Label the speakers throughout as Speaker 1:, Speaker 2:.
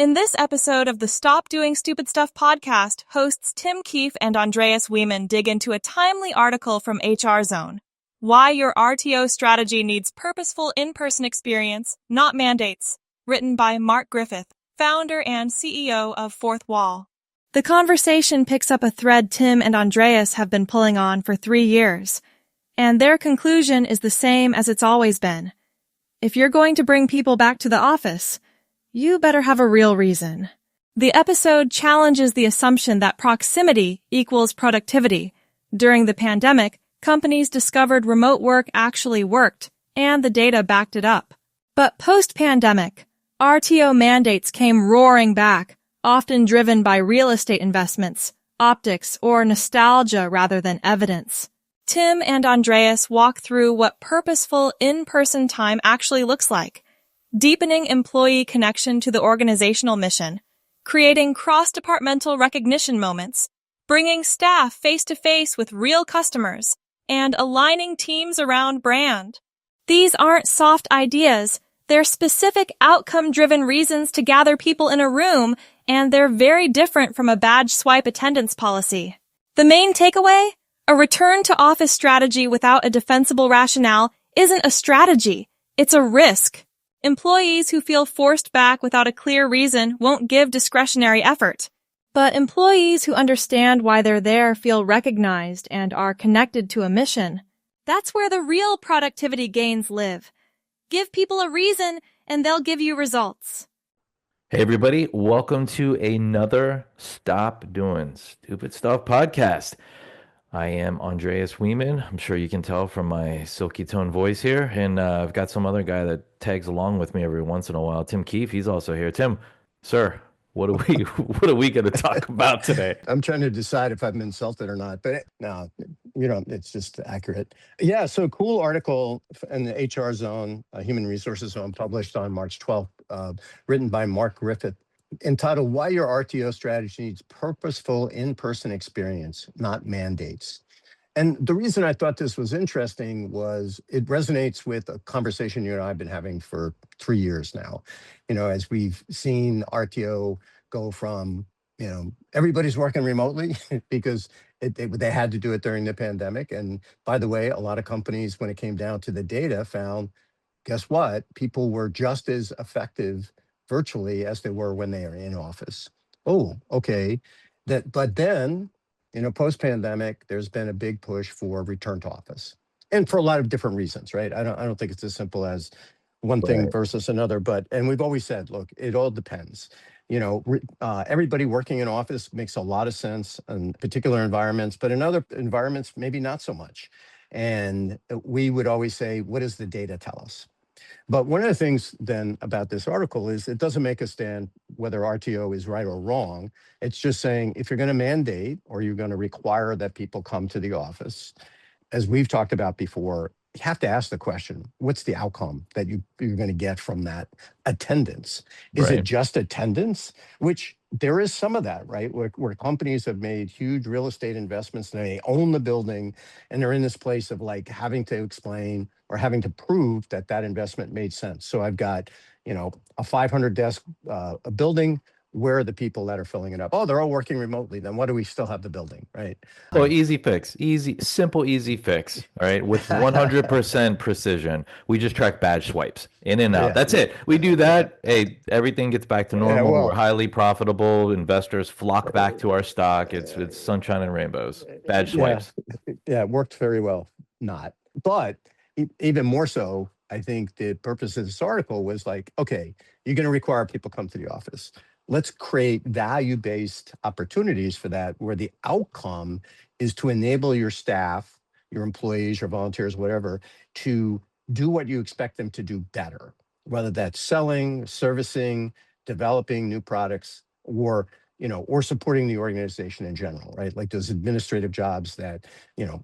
Speaker 1: In this episode of the Stop Doing Stupid Stuff podcast, hosts Tim Keefe and Andreas Wieman dig into a timely article from HR Zone. Why Your RTO Strategy Needs Purposeful In-Person Experience, Not Mandates. Written by Mark Griffith, founder and CEO of Fourth Wall. The conversation picks up a thread Tim and Andreas have been pulling on for 3 years, and their conclusion is the same as it's always been. If you're going to bring people back to the office, you better have a real reason. The episode challenges the assumption that proximity equals productivity. During the pandemic, companies discovered remote work actually worked, and the data backed it up. But post-pandemic, RTO mandates came roaring back, often driven by real estate investments, optics, or nostalgia rather than evidence. Tim and Andreas walk through what purposeful in-person time actually looks like, deepening employee connection to the organizational mission, creating cross-departmental recognition moments, bringing staff face-to-face with real customers, and aligning teams around brand. These aren't soft ideas, they're specific outcome-driven reasons to gather people in a room, and they're very different from a badge swipe attendance policy. The main takeaway? A return-to-office strategy without a defensible rationale isn't a strategy, it's a risk. Employees who feel forced back without a clear reason won't give discretionary effort. But employees who understand why they're there feel recognized and are connected to a mission. That's where the real productivity gains live. Give people a reason, and they'll give you results.
Speaker 2: Hey, everybody. Welcome to another Stop Doing Stupid Stuff podcast. I am Andreas Wieman. I'm sure you can tell from my silky tone voice here. And I've got some other guy that tags along with me every once in a while. Tim Keefe, he's also here. Tim, sir, what are we going to talk about today?
Speaker 3: I'm trying to decide if I'm insulted or not, but no, it's just accurate. Yeah, so cool article in the HR Zone, Human Resources Zone, published on March 12th, written by Mark Griffith, entitled Why Your RTO Strategy Needs Purposeful In-Person Experience, Not Mandates. And the reason I thought this was interesting was it resonates with a conversation you and I have been having for 3 years now. As we've seen RTO go from, everybody's working remotely because they had to do it during the pandemic. And by the way, a lot of companies, when it came down to the data, found, guess what? People were just as effective virtually as they were when they are in office. Oh, okay. But then, post-pandemic, there's been a big push for return to office, and for a lot of different reasons, right? I don't think it's as simple as one thing versus another, and we've always said, look, it all depends. Everybody working in office makes a lot of sense in particular environments, but in other environments, maybe not so much. And we would always say, what does the data tell us? But one of the things then about this article is it doesn't make a stand whether RTO is right or wrong. It's just saying if you're going to mandate or you're going to require that people come to the office, as we've talked about before, you have to ask the question, what's the outcome that you're going to get from that attendance? Is it just attendance? Which there is some of that, right? Where companies have made huge real estate investments and they own the building and they're in this place of like having to explain or having to prove that that investment made sense. So I've got, a 500 desk a building. Where are the people that are filling it up? Oh, they're all working remotely. Then why do we still have the building, right?
Speaker 2: So easy fix, simple fix, all right? With 100% precision. We just track badge swipes in and out. Yeah. That's it. We do that. Hey, everything gets back to normal. We're highly profitable. Investors flock back to our stock. It's sunshine and rainbows. Badge swipes.
Speaker 3: Yeah, it worked very well. Not. But even more so, I think the purpose of this article was like, okay, you're going to require people come to the office. Let's create value-based opportunities for that, where the outcome is to enable your staff, your employees, your volunteers, whatever, to do what you expect them to do better, whether that's selling, servicing, developing new products, or supporting the organization in general, right? Like those administrative jobs that,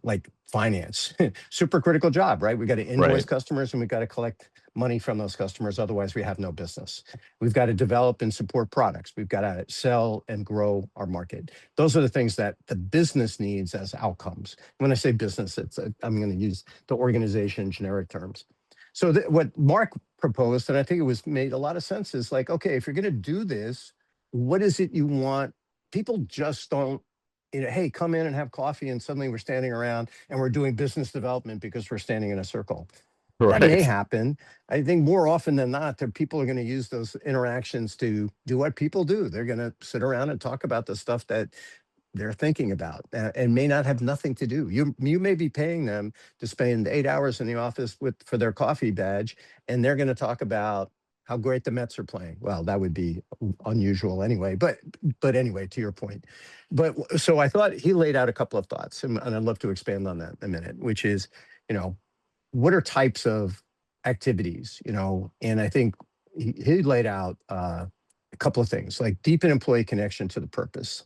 Speaker 3: like finance, super critical job, right? We got to invoice customers and we got to collect money from those customers. Otherwise, we have no business. We've got to develop and support products. We've got to sell and grow our market. Those are the things that the business needs as outcomes. When I say business, I'm going to use the organization generic terms. So what Mark proposed, and I think it was made a lot of sense, is like, okay, if you're going to do this, what is it you want? People just don't, hey, come in and have coffee, and suddenly we're standing around and we're doing business development because we're standing in a circle. That may
Speaker 2: Right.
Speaker 3: happen. I think more often than not, that people are going to use those interactions to do what people do. They're going to sit around and talk about the stuff that they're thinking about, and may not have nothing to do. You may be paying them to spend 8 hours in the office for their coffee badge, and they're going to talk about how great the Mets are playing. Well, that would be unusual anyway. But anyway, to your point. But so I thought he laid out a couple of thoughts, and I'd love to expand on that in a minute. Which is, what are types of activities, and I think he laid out a couple of things, like deepen employee connection to the purpose.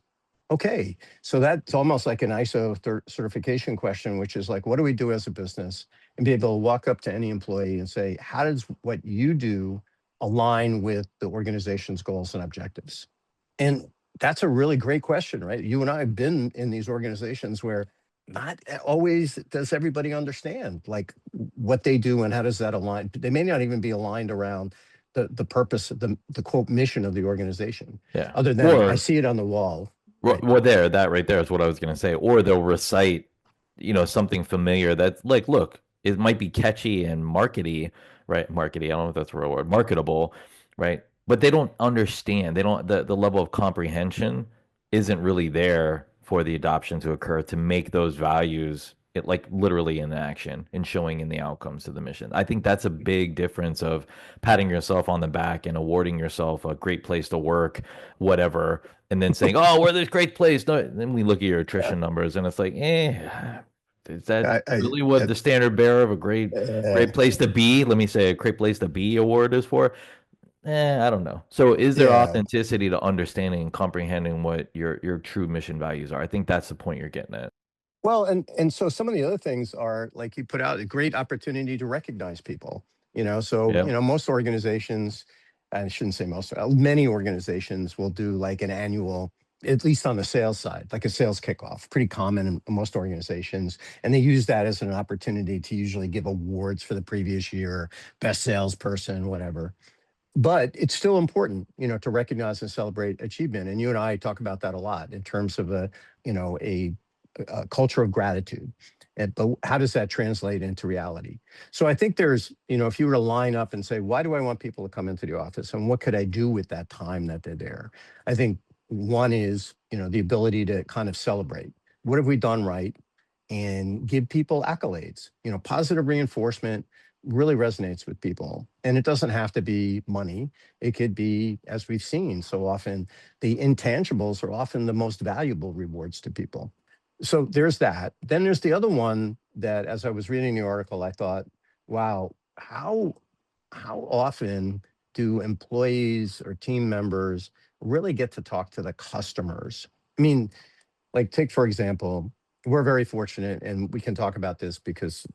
Speaker 3: Okay, so that's almost like an ISO certification question, which is like, what do we do as a business? And be able to walk up to any employee and say, how does what you do align with the organization's goals and objectives? And that's a really great question, right? You and I have been in these organizations where not always does everybody understand like what they do and how does that align. They may not even be aligned around the purpose, the quote mission of the organization,
Speaker 2: Yeah.
Speaker 3: other than I
Speaker 2: Or
Speaker 3: see it on the wall. Right.
Speaker 2: well, that right there is what I was going to say. Or they'll recite, something familiar that's like, look, it might be catchy and markety, right? Markety, I don't know if that's the real word, marketable, right? But they don't understand. They don't, the level of comprehension isn't really there for the adoption to occur to make those values it like literally in action and showing in the outcomes of the mission. I think that's a big difference of patting yourself on the back and awarding yourself a great place to work, whatever, and then saying, "Oh, we're this great place." No, then we look at your
Speaker 3: Yeah.
Speaker 2: attrition numbers, and it's like, is that
Speaker 3: I
Speaker 2: really what the standard bearer of a great place to be? Let me say, a great place to be award is for. I don't know. So, is there
Speaker 3: yeah.
Speaker 2: authenticity to understanding and comprehending what your true mission values are? I think that's the point you're getting at.
Speaker 3: Well, and so some of the other things are like you put out a great opportunity to recognize people. So
Speaker 2: Yeah.
Speaker 3: most organizations, I shouldn't say most, many organizations will do like an annual, at least on the sales side, like a sales kickoff. Pretty common in most organizations, and they use that as an opportunity to usually give awards for the previous year, best salesperson, whatever. But it's still important, to recognize and celebrate achievement. And you and I talk about that a lot in terms of a culture of gratitude. But how does that translate into reality? So I think there's, if you were to line up and say, why do I want people to come into the office and what could I do with that time that they're there? I think one is, the ability to kind of celebrate. What have we done right? And give people accolades. Positive reinforcement really resonates with people. And it doesn't have to be money. It could be, as we've seen so often, the intangibles are often the most valuable rewards to people. So there's that. Then there's the other one that, as I was reading the article, I thought, wow, how often do employees or team members really get to talk to the customers? I mean, like take for example, we're very fortunate, and we can talk about this because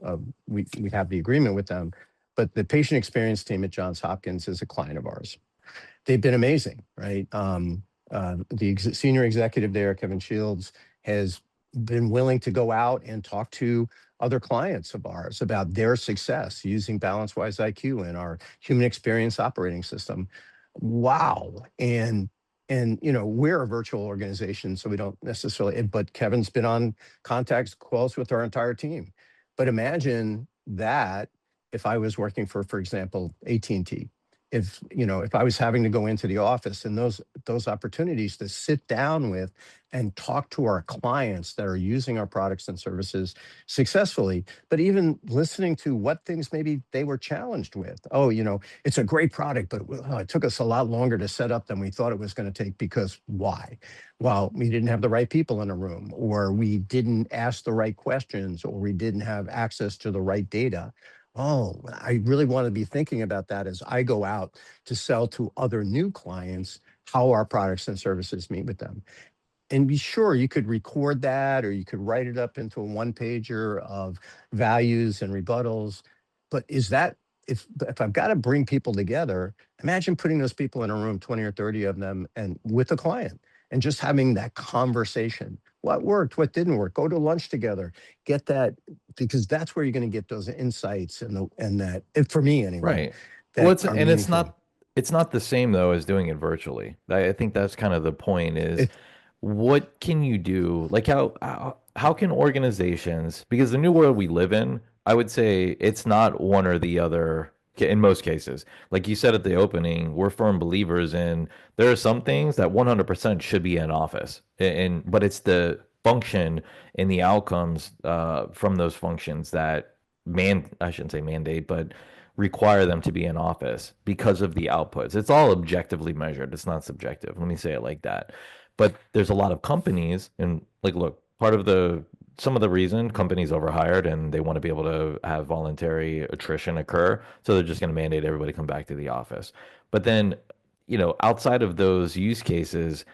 Speaker 3: we have the agreement with them. But the patient experience team at Johns Hopkins is a client of ours. They've been amazing, right? The senior executive there, Kevin Shields, has been willing to go out and talk to other clients of ours about their success using BalanceWise IQ and our human experience operating system. Wow. And we're a virtual organization, so we don't necessarily, but Kevin's been on contacts calls with our entire team. But imagine that if I was working for example, AT&T, if I was having to go into the office, and those opportunities to sit down with and talk to our clients that are using our products and services successfully, but even listening to what things maybe they were challenged with. Oh, it's a great product, but it took us a lot longer to set up than we thought it was going to take, because why? Well, we didn't have the right people in a room, or we didn't ask the right questions, or we didn't have access to the right data. Oh, I really want to be thinking about that as I go out to sell to other new clients, how our products and services meet with them. And be sure you could record that, or you could write it up into a one-pager of values and rebuttals. But is that, if I've got to bring people together, imagine putting those people in a room, 20 or 30 of them, and with a client, and just having that conversation. What worked? What didn't work? Go to lunch together. Get that, because that's where you're going to get those insights and that, for me anyway,
Speaker 2: Right. Well,
Speaker 3: that are meaningful.
Speaker 2: it's not the same though as doing it virtually. I think that's kind of the point is
Speaker 3: It,
Speaker 2: what can you do? Like how can organizations, because the new world we live in, I would say it's not one or the other in most cases. Like you said at the opening, we're firm believers in there are some things that 100% should be in office. And but it's the function and the outcomes from those functions that I shouldn't say mandate, but require them to be in office because of the outputs. It's all objectively measured. It's not subjective. Let me say it like that. But there's a lot of companies, and like, look, part of some of the reason companies overhired and they want to be able to have voluntary attrition occur, so they're just going to mandate everybody come back to the office. But then, outside of those use cases,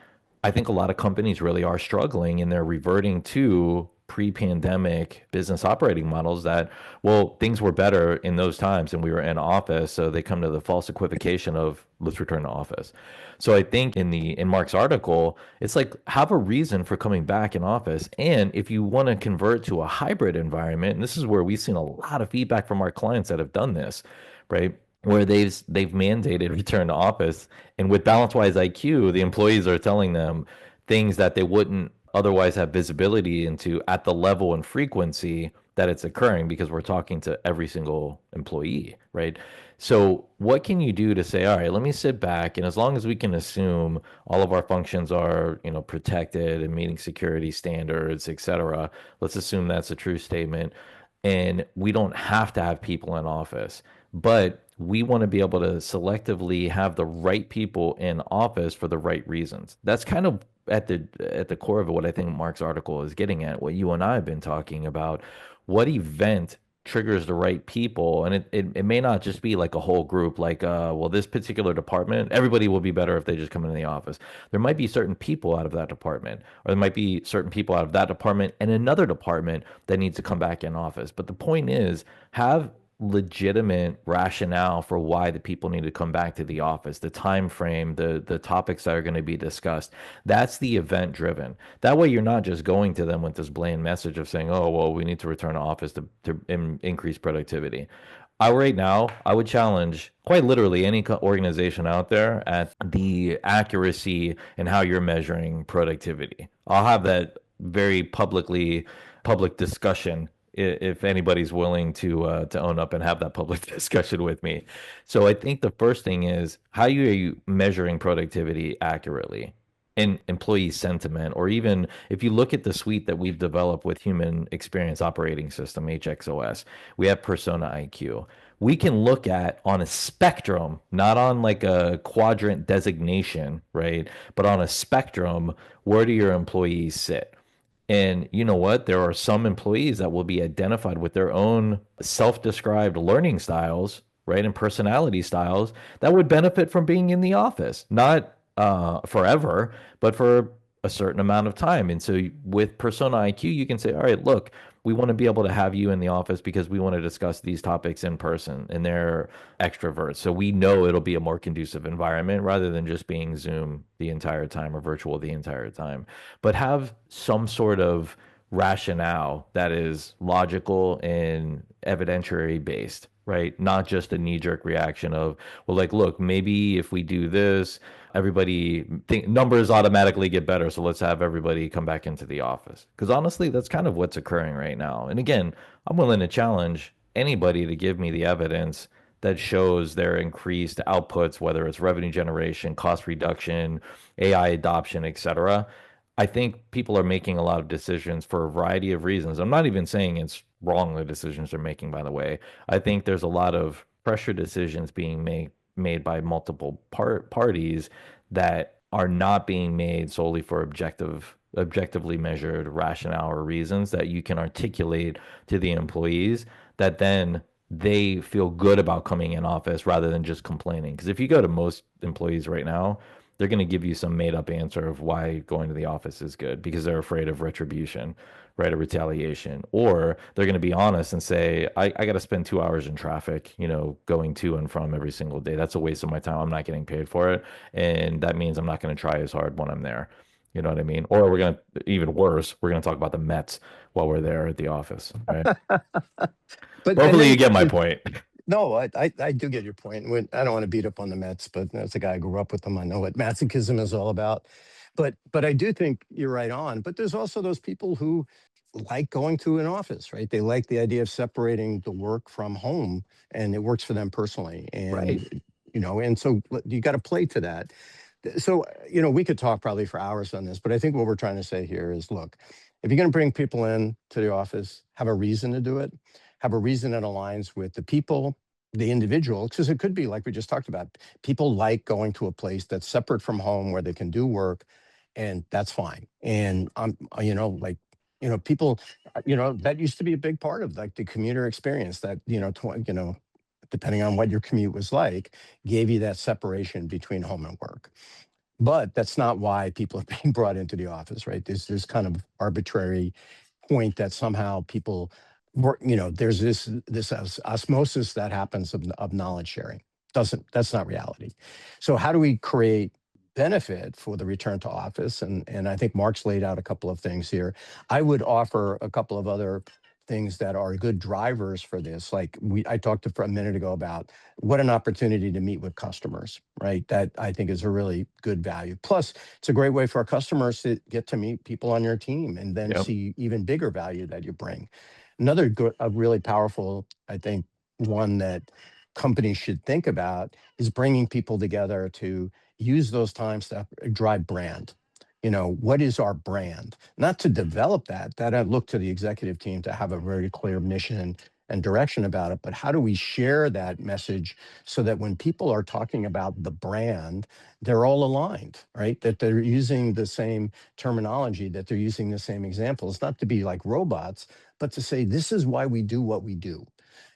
Speaker 2: I think a lot of companies really are struggling and they're reverting to pre-pandemic business operating models that, well, things were better in those times and we were in office, so they come to the false equivocation of let's return to office. So I think in Mark's article, it's like have a reason for coming back in office. And if you want to convert to a hybrid environment, and this is where we've seen a lot of feedback from our clients that have done this, right? Where they've mandated return to office, and with balance-wise IQ, the employees are telling them things that they wouldn't otherwise have visibility into at the level and frequency that it's occurring because we're talking to every single employee, right? So what can you do to say, all right, let me sit back, and as long as we can assume all of our functions are, protected and meeting security standards, et cetera, let's assume that's a true statement, and we don't have to have people in office, but we want to be able to selectively have the right people in office for the right reasons. That's kind of at the core of what I think Mark's article is getting at, what you and I have been talking about. What event triggers the right people? And it may not just be like a whole group, like well, this particular department, everybody will be better if they just come into the office. There might be certain people out of that department, or there might be certain people out of that department and another department that needs to come back in office. But the point is, have legitimate rationale for why the people need to come back to the office, the time frame, the topics that are going to be discussed. That's the event driven. That way you're not just going to them with this bland message of saying, oh, well, we need to return to office to increase productivity. Right now, I would challenge quite literally any organization out there at the accuracy and how you're measuring productivity. I'll have that very public discussion if anybody's willing to own up and have that public discussion with me. So I think the first thing is how are you measuring productivity accurately in employee sentiment, or even if you look at the suite that we've developed with Human Experience Operating System, HXOS, we have Persona IQ. We can look at on a spectrum, not on like a quadrant designation, right? But on a spectrum, where do your employees sit? And you know what? There are some employees that will be identified with their own self described learning styles, right? And personality styles that would benefit from being in the office, not forever, but for a certain amount of time. And so with Persona IQ, you can say, all right, look, we want to be able to have you in the office because we want to discuss these topics in person, and they're extroverts. So we know it'll be a more conducive environment rather than just being Zoom the entire time or virtual the entire time. But have some sort of rationale that is logical and evidentiary based, right? Not just a knee jerk reaction of, well, like, look, maybe if we do this, everybody think numbers automatically get better, so let's have everybody come back into the office. Because honestly, that's kind of what's occurring right now. And again, I'm willing to challenge anybody to give me the evidence that shows their increased outputs, whether it's revenue generation, cost reduction, AI adoption, et cetera. I think people are making a lot of decisions for a variety of reasons. I'm not even saying it's wrong, the decisions they're making, by the way. I think there's a lot of pressure decisions being made by multiple parties that are not being made solely for objectively measured rationale or reasons that you can articulate to the employees, that then they feel good about coming in office rather than just complaining. Because if you go to most employees right now, they're going to give you some made up answer of why going to the office is good because they're afraid of retribution, right, or retaliation. Or they're going to be honest and say, I got to spend 2 hours in traffic, going to and from every single day. That's a waste of my time. I'm not getting paid for it. And that means I'm not going to try as hard when I'm there. You know what I mean? Or we're going to, even worse, we're going to talk about the Mets while we're there at the office, right?
Speaker 3: But and
Speaker 2: Hopefully you
Speaker 3: then
Speaker 2: get my point.
Speaker 3: no, I do get your point. I don't want to beat up on the Mets, but as a guy who grew up with them, I know what masochism is all about. But I do think you're right on. But there's also those people who like going to an office, right? They like the idea of separating the work from home, and it works for them personally.
Speaker 2: Right.
Speaker 3: And and so you got to play to that. So we could talk probably for hours on this, but I think what we're trying to say here is, look, if you're going to bring people in to the office, have a reason to do it, have a reason that aligns with the people, the individual, because it could be like we just talked about. People like going to a place that's separate from home where they can do work, and that's fine. And I'm, like, people, that used to be a big part of like the commuter experience. That depending on what your commute was like, gave you that separation between home and work. But that's not why people are being brought into the office, right? There's kind of arbitrary point that somehow people work, there's this osmosis that happens of knowledge sharing. That's not reality. So how do we create benefit for the return to office? And I think Mark's laid out a couple of things here. I would offer a couple of other things that are good drivers for this. Like I talked for a minute ago about what an opportunity to meet with customers, right? That I think is a really good value. Plus, it's a great way for our customers to get to meet people on your team and then
Speaker 2: Yep.
Speaker 3: see even bigger value that you bring. Another a really powerful, I think, one that companies should think about is bringing people together to use those times to drive brand. What is our brand? Not to develop that I look to the executive team to have a very clear mission and direction about it, but how do we share that message so that when people are talking about the brand, they're all aligned, right? That they're using the same terminology, that they're using the same examples, not to be like robots, but to say, this is why we do what we do.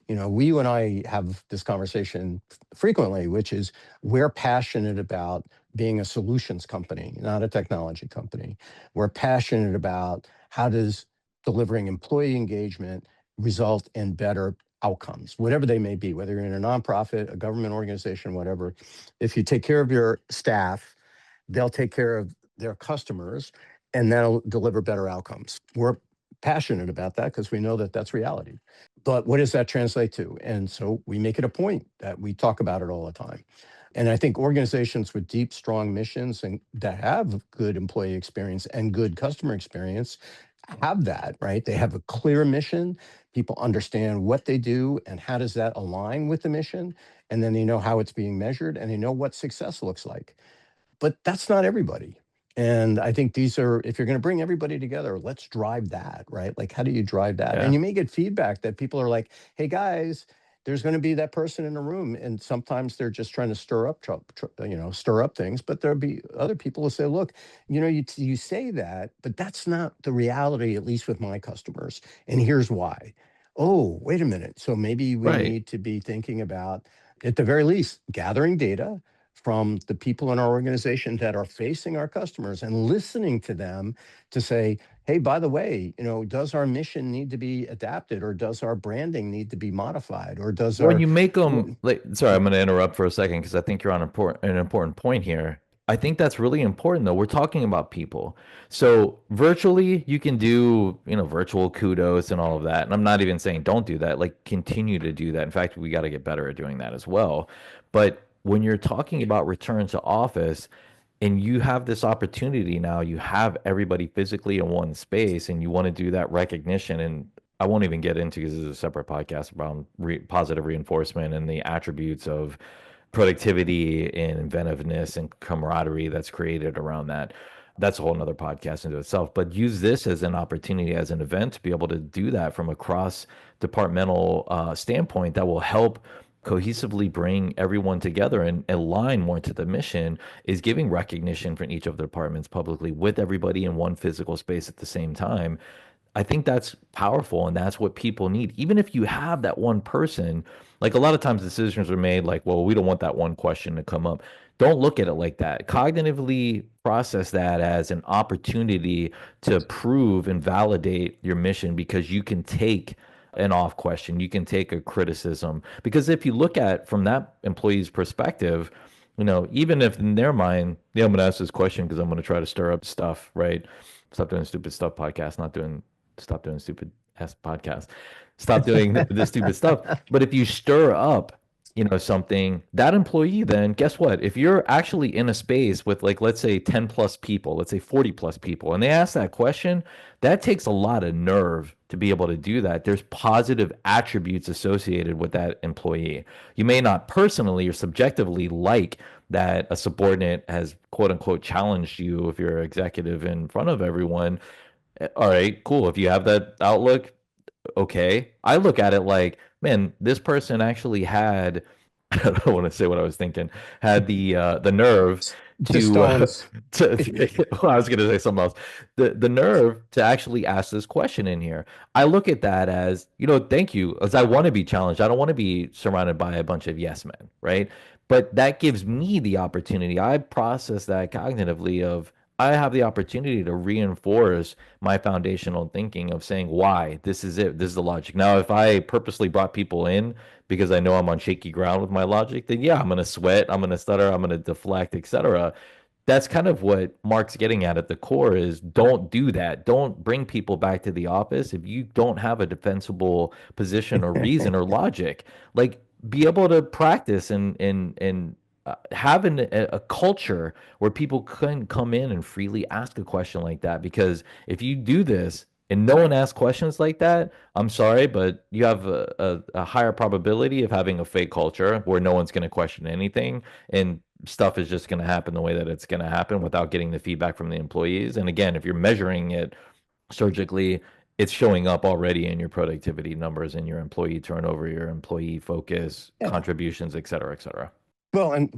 Speaker 3: You and I have this conversation frequently, which is we're passionate about being a solutions company, not a technology company. We're passionate about how does delivering employee engagement result in better outcomes, whatever they may be, whether you're in a nonprofit, a government organization, whatever. If you take care of your staff, they'll take care of their customers, and that'll deliver better outcomes. We're passionate about that because we know that that's reality. But what does that translate to? And so we make it a point that we talk about it all the time. And I think organizations with deep, strong missions and that have good employee experience and good customer experience have that, right? They have a clear mission. People understand what they do and how does that align with the mission. And then they know how it's being measured and they know what success looks like. But that's not everybody. And I think these are, if you're going to bring everybody together, let's drive that, right? Like, how do you drive that?
Speaker 2: Yeah.
Speaker 3: And you may get feedback that people are like, hey, guys, there's going to be that person in the room. And sometimes they're just trying to stir up things. But there'll be other people who say, look, you say that, but that's not the reality, at least with my customers. And here's why. Oh, wait a minute. So maybe we
Speaker 2: Right.
Speaker 3: need to be thinking about, at the very least, gathering data from the people in our organization that are facing our customers and listening to them to say, hey, by the way, does our mission need to be adapted, or does our branding need to be modified, or does
Speaker 2: When
Speaker 3: our
Speaker 2: you make
Speaker 3: what-
Speaker 2: them, like, sorry, I'm going to interrupt for a second because I think you're on an important point here. I think that's really important, though. We're talking about people. So virtually, you can do, virtual kudos and all of that. And I'm not even saying don't do that. Like, continue to do that. In fact, we got to get better at doing that as well. But when you're talking about return to office, and you have this opportunity now, you have everybody physically in one space, and you want to do that recognition. And I won't even get into, because this is a separate podcast about positive reinforcement and the attributes of productivity and inventiveness and camaraderie that's created around that. That's a whole nother podcast into itself. But use this as an opportunity, as an event, to be able to do that from a cross departmental standpoint that will help cohesively bring everyone together and align more to the mission, is giving recognition from each of the departments publicly with everybody in one physical space at the same time. I think that's powerful, and that's what people need. Even if you have that one person, like, a lot of times decisions are made like, well, we don't want that one question to come up. Don't look at it like that. Cognitively process that as an opportunity to prove and validate your mission, because you can take an off question, you can take a criticism. Because if you look at from that employee's perspective, Even if in their mind, I'm going to ask this question because I'm going to try to stir up stuff, right? Stop doing stupid stuff podcast, stop doing stupid ass podcast. Stop doing the stupid stuff. But if you stir up, something, that employee, then guess what? If you're actually in a space with, like, let's say 10 plus people, let's say 40 plus people, and they ask that question, that takes a lot of nerve to be able to do that. There's positive attributes associated with that employee. You may not personally or subjectively like that a subordinate has quote unquote challenged you if you're an executive in front of everyone. All right, cool. If you have that outlook, okay. I look at it like, man, this person actually had, I don't want to say what I was thinking, had the nerve
Speaker 3: The stones.
Speaker 2: well, I was going to say something else. The nerve to actually ask this question in here. I look at that as, thank you, as I want to be challenged. I don't want to be surrounded by a bunch of yes men, right? But that gives me the opportunity. I process that cognitively of I have the opportunity to reinforce my foundational thinking of saying why this is it. This is the logic. Now, if I purposely brought people in because I know I'm on shaky ground with my logic, then yeah, I'm going to sweat, I'm going to stutter, I'm going to deflect, etc. That's kind of what Mark's getting at the core is don't do that. Don't bring people back to the office if you don't have a defensible position or reason or logic. Like be able to practice and have a culture where people can come in and freely ask a question like that. Because if you do this and no one asks questions like that, I'm sorry, but you have a higher probability of having a fake culture where no one's going to question anything and stuff is just going to happen the way that it's going to happen without getting the feedback from the employees. And again, if you're measuring it surgically, it's showing up already in your productivity numbers and your employee turnover, your employee focus,
Speaker 3: Yeah.
Speaker 2: contributions, et cetera, et cetera.
Speaker 3: Well, and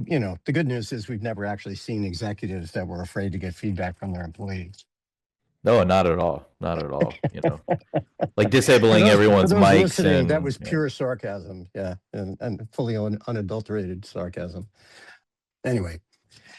Speaker 3: the good news is we've never actually seen executives that were afraid to get feedback from their employees.
Speaker 2: No, not at all. Not at all. Like
Speaker 3: For
Speaker 2: disabling
Speaker 3: those,
Speaker 2: everyone's mics
Speaker 3: listening, that
Speaker 2: and
Speaker 3: was pure sarcasm. Yeah, and fully unadulterated sarcasm. Anyway,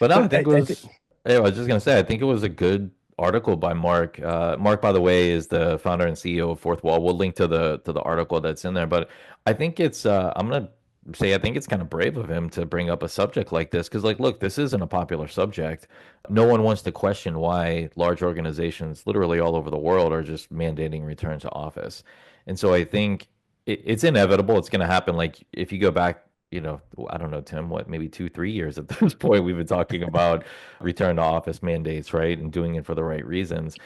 Speaker 2: But no,
Speaker 3: so
Speaker 2: I think it was. I was just gonna say, I think it was a good article by Mark. Mark, by the way, is the founder and CEO of Fourth Wall. We'll link to the article that's in there. But I think it's. I'm gonna say I think it's kind of brave of him to bring up a subject like this because, like, look, this isn't a popular subject. No one wants to question why large organizations, literally all over the world, are just mandating return to office. And so I think it's inevitable. It's going to happen. Like if you go back I don't know, Tim, what, maybe 2, 3 years at this point, we've been talking about return to office mandates, right? And doing it for the right reasons.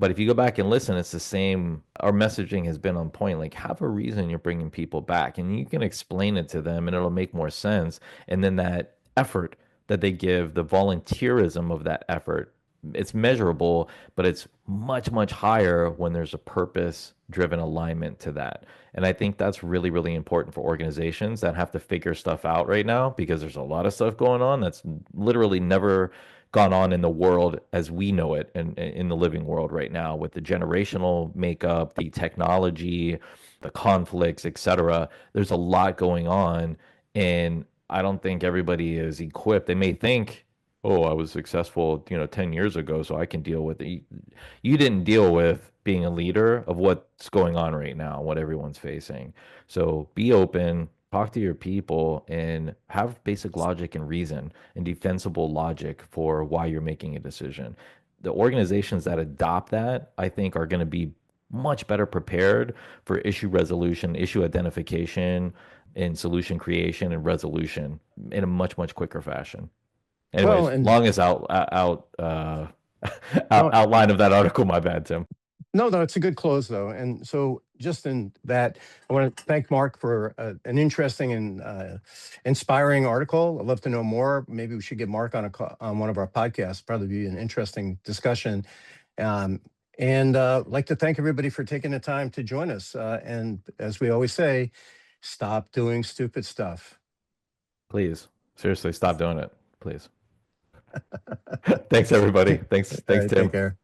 Speaker 2: But if you go back and listen, it's the same. Our messaging has been on point. Like, have a reason you're bringing people back, and you can explain it to them, and it'll make more sense. And then that effort that they give, the volunteerism of that effort, it's measurable, but it's much, much higher when there's a purpose driven alignment to that. And I think that's really, really important for organizations that have to figure stuff out right now because there's a lot of stuff going on that's literally never gone on in the world as we know it and in the living world right now with the generational makeup, the technology, the conflicts, etc. There's a lot going on. And I don't think everybody is equipped. They may think, oh, I was successful, 10 years ago, so I can deal with it. You didn't deal with being a leader of what's going on right now, what everyone's facing. So be open, talk to your people, and have basic logic and reason and defensible logic for why you're making a decision. The organizations that adopt that, I think, are going to be much better prepared for issue resolution, issue identification, and solution creation and resolution in a much, much quicker fashion.
Speaker 3: well,
Speaker 2: Anyways,
Speaker 3: and
Speaker 2: longest
Speaker 3: well,
Speaker 2: outline of that article. My bad, Tim.
Speaker 3: no, it's a good close though. And so, just in that, I want to thank Mark for an interesting and inspiring article. I'd love to know more. Maybe we should get Mark on one of our podcasts. Probably be an interesting discussion. Um, and like to thank everybody for taking the time to join us. And as we always say, stop doing stupid stuff.
Speaker 2: Please, seriously, stop doing it, please. Thanks, everybody. Thanks,
Speaker 3: All right, take
Speaker 2: Tim.
Speaker 3: care.